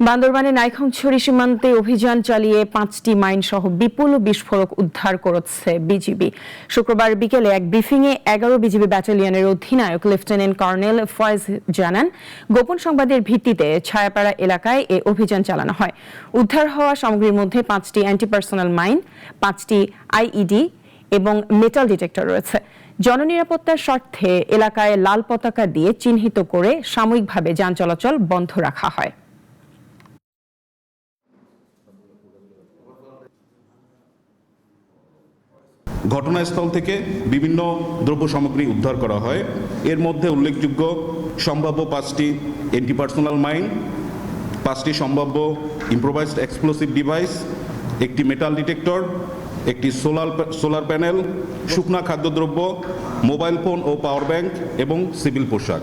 বান্দরবানের নাইখংছড়ি সীমান্তে অভিযান চালিয়ে 5টি মাইন সহ বিপুল বিস্ফোরক উদ্ধার করেছে বিজিবি। শুক্রবার বিকেলে এক ব্রিফিংয়ে 11 বিজিবি ব্যাটালিয়নের অধিনায়ক লেফটেন্যান্ট কর্নেল ফয়েজ জানান, গোপন সংবাদের ভিত্তিতে ছায়াপাড়া এলাকায় এ অভিযান চালানো হয়। উদ্ধার হওয়া সামগ্রীর মধ্যে 5টি অ্যান্টি-পার্সোনাল মাইন, 5টি আইইডি এবং মেটাল ডিটেক্টর রয়েছে। জননিরাপত্তার স্বার্থে এলাকায় লাল পতাকা দিয়ে চিহ্নিত করে সাময়িকভাবে যান চলাচল বন্ধ রাখা হয়। ঘটনাস্থল থেকে বিভিন্ন দ্রব্য সামগ্রী উদ্ধার করা হয়। এর মধ্যে উল্লেখযোগ্য সম্ভাব্য 5টি অ্যান্টি-পার্সোনাল মাইন, 5টি সম্ভাব্য ইম্প্রোভাইজড এক্সপ্লোসিভ ডিভাইস, একটি মেটাল ডিটেক্টর, একটি সোলার প্যানেল, শুকনা খাদ্যদ্রব্য, মোবাইল ফোন ও পাওয়ার ব্যাংক এবং সিভিল পোশাক।